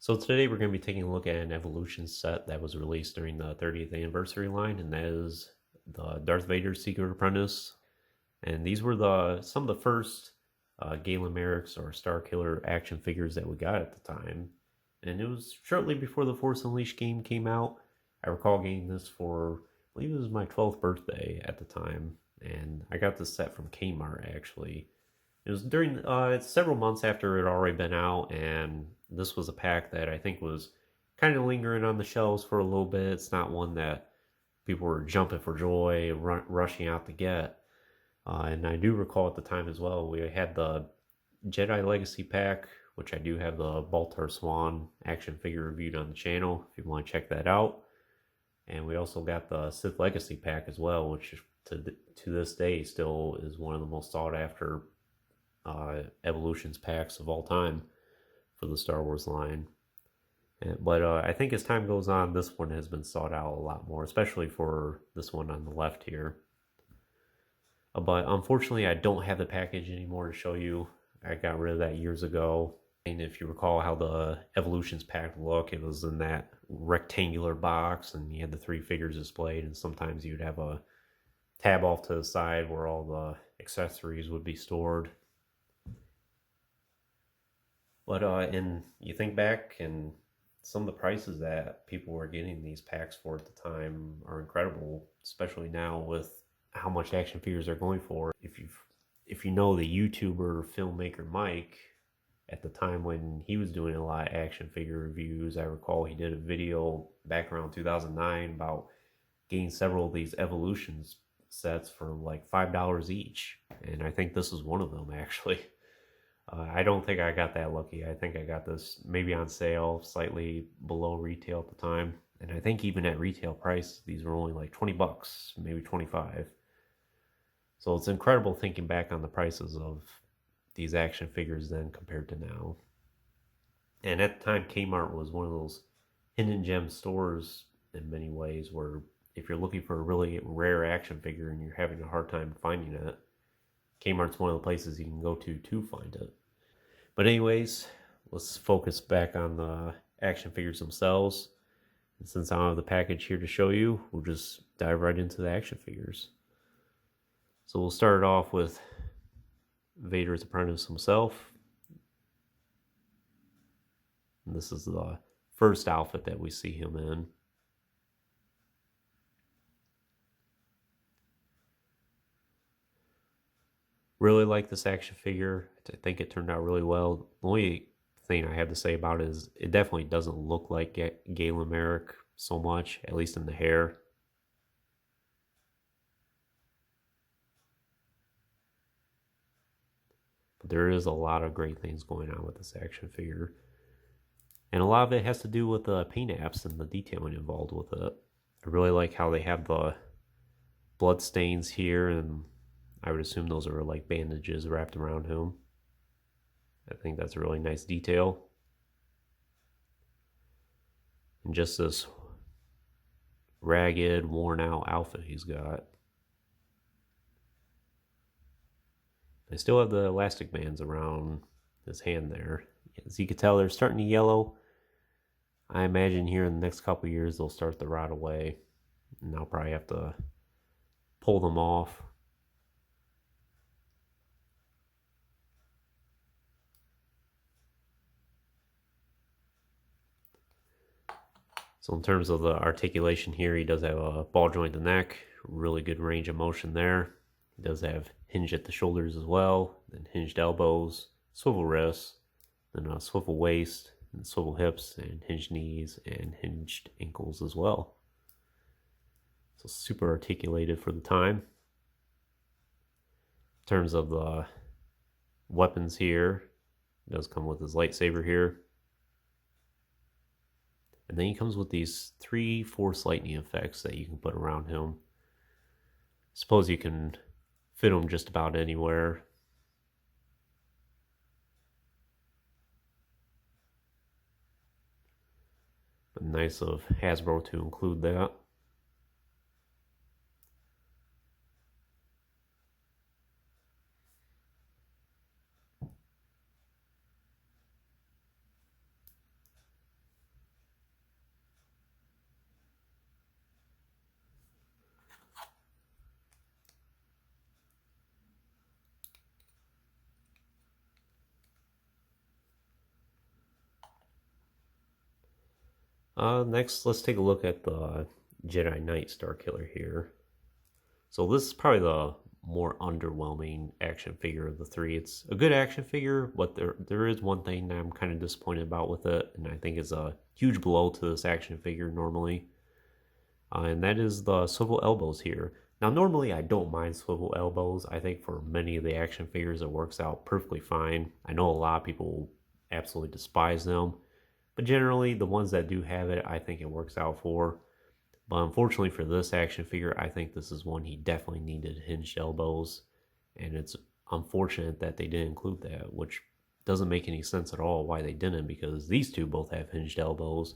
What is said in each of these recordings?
So today we're going to be taking a look at an Evolution set that was released during the 30th anniversary line, and that is the Darth Vader Secret Apprentice. And these were some of the first Galen Merrick's or Star Killer action figures that we got at the time. And it was shortly before the Force Unleashed game came out. I recall getting this for, I believe it was my 12th birthday at the time, and I got this set from Kmart actually. It was during several months after it had already been out, and this was a pack that I think was kind of lingering on the shelves for a little bit. It's not one that people were jumping for joy, rushing out to get. And I do recall at the time as well, we had the Jedi Legacy pack, which I do have the Baltar Swan action figure reviewed on the channel if you want to check that out. And we also got the Sith Legacy pack as well, which to this day still is one of the most sought after Evolutions packs of all time for the Star Wars line. But I think as time goes on, this one has been sought out a lot more, especially for this one on the left here. But unfortunately, I don't have the package anymore to show you. I got rid of that years ago. And if you recall how the Evolutions pack looked, it was in that rectangular box, and you had the three figures displayed, and sometimes you'd have a tab off to the side where all the accessories would be stored. But and you think back, and some of the prices that people were getting these packs for at the time are incredible, especially now with how much action figures are going for. If you know the YouTuber filmmaker Mike, at the time when he was doing a lot of action figure reviews, I recall he did a video back around 2009 about getting several of these Evolutions sets for like $5 each, and I think this is one of them actually. I don't think I got that lucky. I think I got this maybe on sale, slightly below retail at the time. And I think even at retail price, these were only like 20 bucks, maybe 25. So it's incredible thinking back on the prices of these action figures then compared to now. And at the time, Kmart was one of those hidden gem stores in many ways, where if you're looking for a really rare action figure and you're having a hard time finding it, Kmart's one of the places you can go to find it. But anyways, let's focus back on the action figures themselves. And since I don't have the package here to show you, we'll just dive right into the action figures. So we'll start off with Vader's Apprentice himself. And this is the first outfit that we see him in. Really like this action figure. I think it turned out really well. The only thing I have to say about it is it definitely doesn't look like Galen Merrick so much, at least in the hair. But there is a lot of great things going on with this action figure. And a lot of it has to do with the paint apps and the detailing involved with it. I really like how they have the blood stains here, and I would assume those are like bandages wrapped around him. I think that's a really nice detail. And just this ragged, worn out outfit he's got. I still have the elastic bands around his hand there. As you can tell, they're starting to yellow. I imagine here in the next couple of years they'll start to rot away, and I'll probably have to pull them off. So in terms of the articulation here, he does have a ball joint in the neck, really good range of motion there. He does have hinge at the shoulders as well, then hinged elbows, swivel wrists, then a swivel waist, and swivel hips, and hinged knees, and hinged ankles as well. So super articulated for the time. In terms of the weapons here, it does come with his lightsaber here. And then he comes with these 3 Force lightning effects that you can put around him. Suppose you can fit them just about anywhere. But nice of Hasbro to include that. Next, let's take a look at the Jedi Knight Star Killer here. So this is probably the more underwhelming action figure of the three. It's a good action figure, but there is one thing that I'm kind of disappointed about with it, and I think is a huge blow to this action figure normally. And that is the swivel elbows here. Now, normally I don't mind swivel elbows. I think for many of the action figures it works out perfectly fine. I know a lot of people absolutely despise them, but generally the ones that do have it, I think it works out for. But unfortunately for this action figure, I think this is one he definitely needed hinged elbows. And it's unfortunate that they didn't include that, which doesn't make any sense at all why they didn't, because these two both have hinged elbows.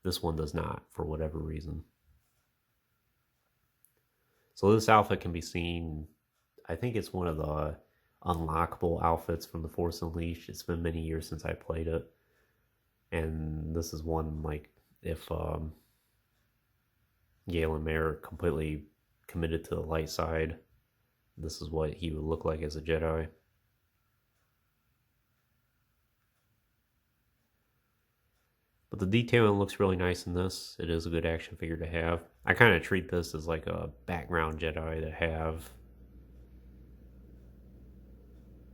This one does not, for whatever reason. So this outfit can be seen, I think it's one of the unlockable outfits from the Force Unleashed. It's been many years since I played it. And this is one, like, if Galen Mayer completely committed to the light side, this is what he would look like as a Jedi. But the detailing looks really nice in this. It is a good action figure to have. I kind of treat this as like a background Jedi to have.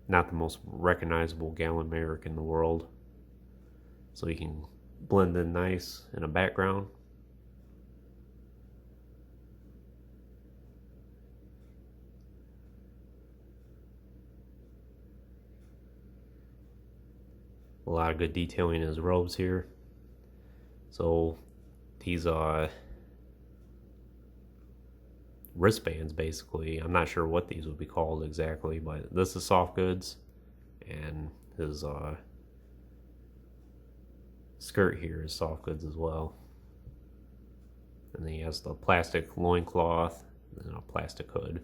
Not the most recognizable Galen Merrick in the world. So he can blend in nice in a background. A lot of good detailing in his robes here. So these wristbands, basically. I'm not sure what these would be called exactly, but this is soft goods, and his skirt here is soft goods as well. And then he has the plastic loincloth and a plastic hood.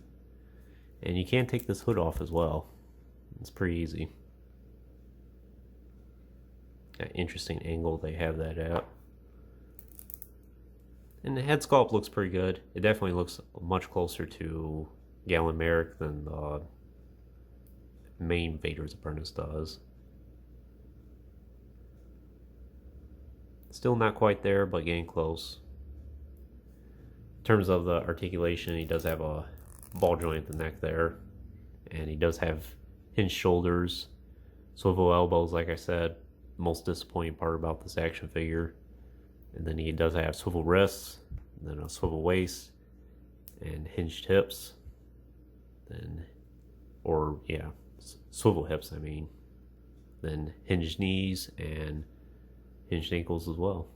And you can take this hood off as well. It's pretty easy. Got an interesting angle they have that at. And the head sculpt looks pretty good. It definitely looks much closer to Galen Merrick than the main Vader's Apprentice does. Still not quite there, but getting close. In terms of the articulation, he does have a ball joint at the neck there. And he does have hinged shoulders, swivel elbows, like I said. Most disappointing part about this action figure. And then he does have swivel wrists, and then a swivel waist, and hinged hips. Swivel hips, I mean. Then hinged knees and hinged ankles as well.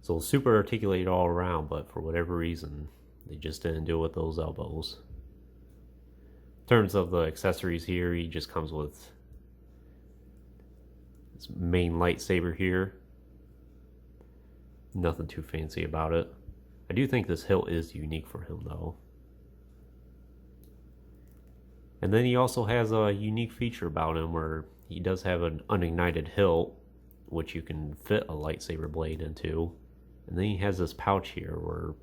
So super articulated all around, but for whatever reason, they just didn't deal with those elbows. In terms of the accessories here, he just comes with his main lightsaber here. Nothing too fancy about it. I do think this hilt is unique for him though. And then he also has a unique feature about him where he does have an unignited hilt, which you can fit a lightsaber blade into. And then he has this pouch here where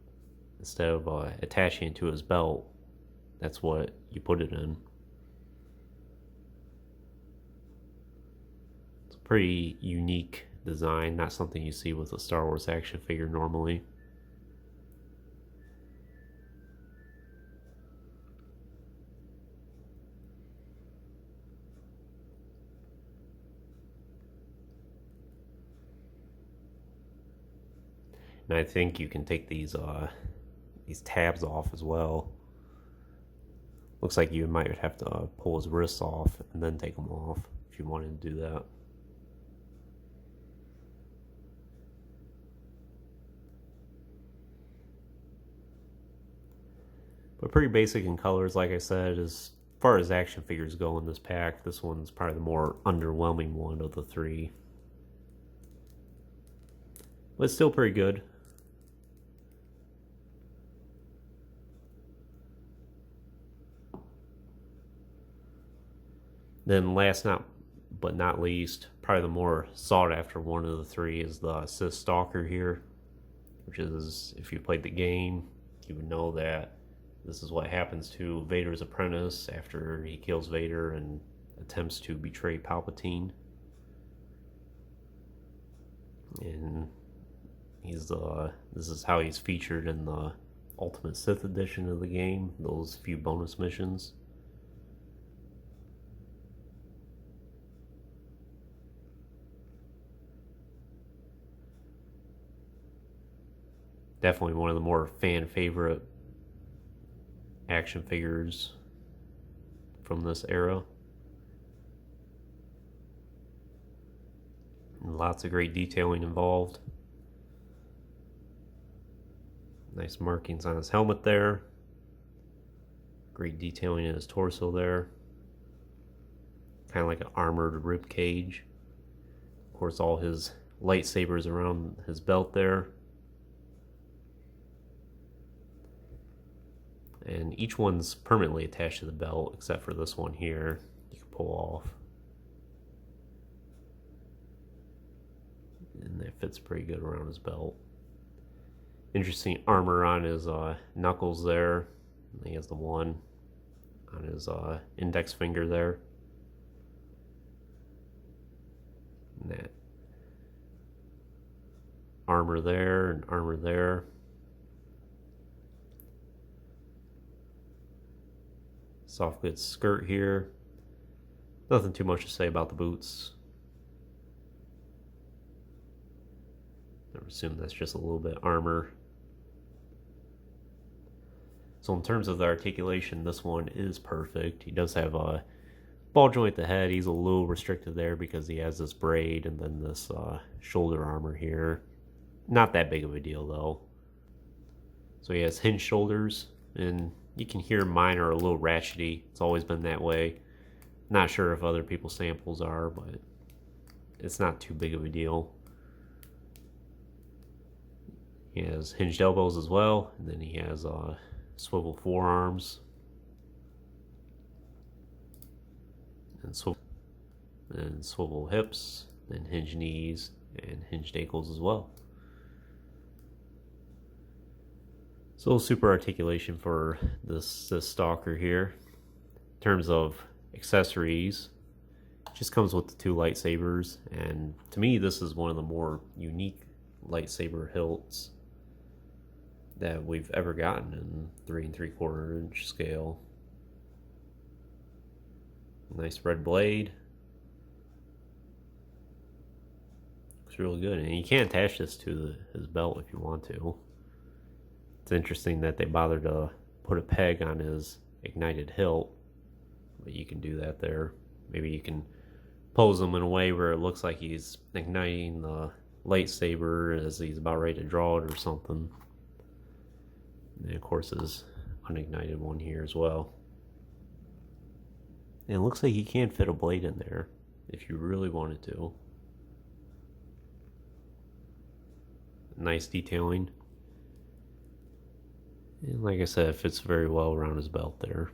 instead of attaching it to his belt, that's what you put it in. It's a pretty unique design, not something you see with a Star Wars action figure normally. And I think you can take these tabs off as well. Looks like you might have to pull his wrists off and then take them off if you wanted to do that. But pretty basic in colors, like I said. As far as action figures go in this pack, this one's probably the more underwhelming one of the three. But it's still pretty good. Then last but not least, probably the more sought after one of the three is the Sith Stalker here, which is, if you played the game, you would know that this is what happens to Vader's apprentice after he kills Vader and attempts to betray Palpatine. And this is how he's featured in the Ultimate Sith edition of the game, those few bonus missions. Definitely one of the more fan favorite action figures from this era. And lots of great detailing involved. Nice markings on his helmet there. Great detailing in his torso there. Kind of like an armored rib cage. Of course, all his lightsabers around his belt there. And each one's permanently attached to the belt, except for this one here. You can pull off. And that fits pretty good around his belt. Interesting armor on his knuckles there. He has the one on his index finger there. And that armor there and armor there. Soft good skirt here. Nothing too much to say about the boots. I assume that's just a little bit armor. So in terms of the articulation, this one is perfect. He does have a ball joint at the head. He's a little restricted there because he has this braid and then this shoulder armor here. Not that big of a deal though. So he has hinged shoulders, and you can hear mine are a little ratchety. It's always been that way. Not sure if other people's samples are, but it's not too big of a deal. He has hinged elbows as well, and then he has swivel forearms and swivel hips, and hinged knees and hinged ankles as well. So super articulation for this stalker here. In terms of accessories, it just comes with the two lightsabers, and to me this is one of the more unique lightsaber hilts that we've ever gotten in 3 3/4 inch scale. Nice red blade. Looks really good, and you can attach this to his belt if you want to. It's interesting that they bothered to put a peg on his ignited hilt, but you can do that there. Maybe you can pose him in a way where it looks like he's igniting the lightsaber as he's about ready to draw it or something. And of course his unignited one here as well. And it looks like you can fit a blade in there if you really wanted to. Nice detailing. And like I said, it fits very well around his belt there.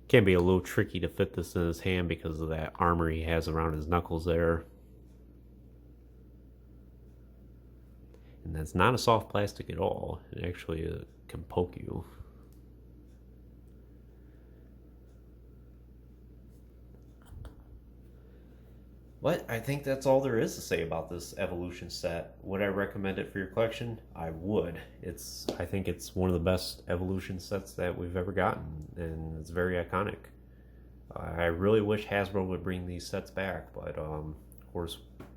Can be a little tricky to fit this in his hand because of that armor he has around his knuckles there. And that's not a soft plastic at all. It actually can poke you. But I think that's all there is to say about this Evolution set. Would I recommend it for your collection? I would. I think it's one of the best Evolution sets that we've ever gotten, and it's very iconic. I really wish Hasbro would bring these sets back, but of course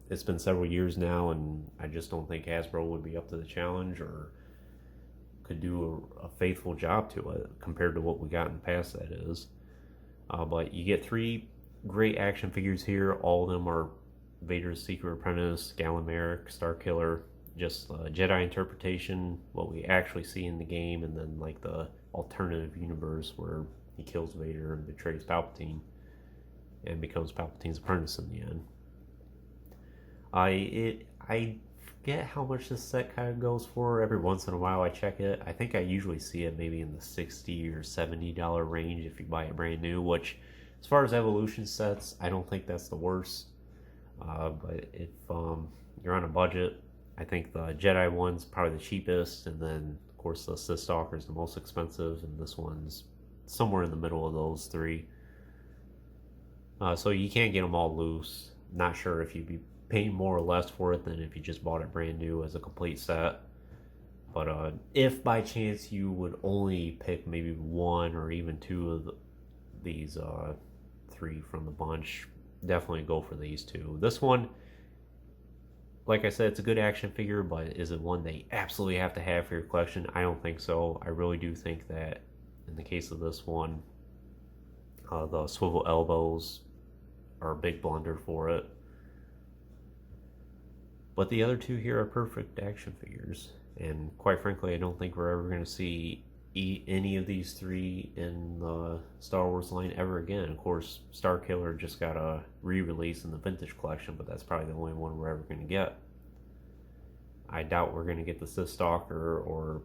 it's been several years now, and I just don't think Hasbro would be up to the challenge or could do a faithful job to it compared to what we got in the past, that is. But you get 3 great action figures here. All of them are Vader's Secret Apprentice, Galen Marek, Starkiller, just Jedi interpretation, what we actually see in the game, and then like the alternative universe where he kills Vader and betrays Palpatine and becomes Palpatine's apprentice in the end. I forget how much this set kind of goes for. Every once in a while I check it. I think I usually see it maybe in the $60 or $70 range if you buy it brand new, which as far as Evolution sets, I don't think that's the worst. But if you're on a budget, I think the Jedi one's probably the cheapest, and then of course, the Sith Stalker is the most expensive, and this one's somewhere in the middle of those three. So you can't get them all loose. Not sure if you'd be paying more or less for it than if you just bought it brand new as a complete set. But if by chance you would only pick maybe one or even two of these three from the bunch, definitely go for these two. This one, like I said, it's a good action figure, but is it one they absolutely have to have for your collection? I don't think so. I really do think that in the case of this one, the swivel elbows are a big blunder for it. But the other two here are perfect action figures. And quite frankly, I don't think we're ever going to see any of these three in the Star Wars line ever again. Of course, Starkiller just got a re-release in the vintage collection, but that's probably the only one we're ever going to get. I doubt we're going to get the Sith Stalker or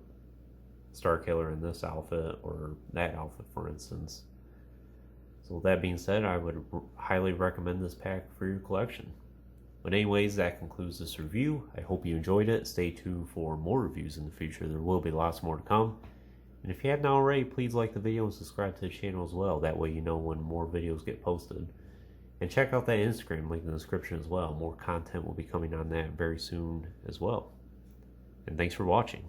Starkiller in this outfit or that outfit, for instance. So with that being said, I would highly recommend this pack for your collection. But anyways, that concludes this review. I hope you enjoyed it. Stay tuned for more reviews in the future. There will be lots more to come. And if you haven't already, please like the video and subscribe to the channel as well. That way you know when more videos get posted. And check out that Instagram link in the description as well. More content will be coming on that very soon as well. And thanks for watching.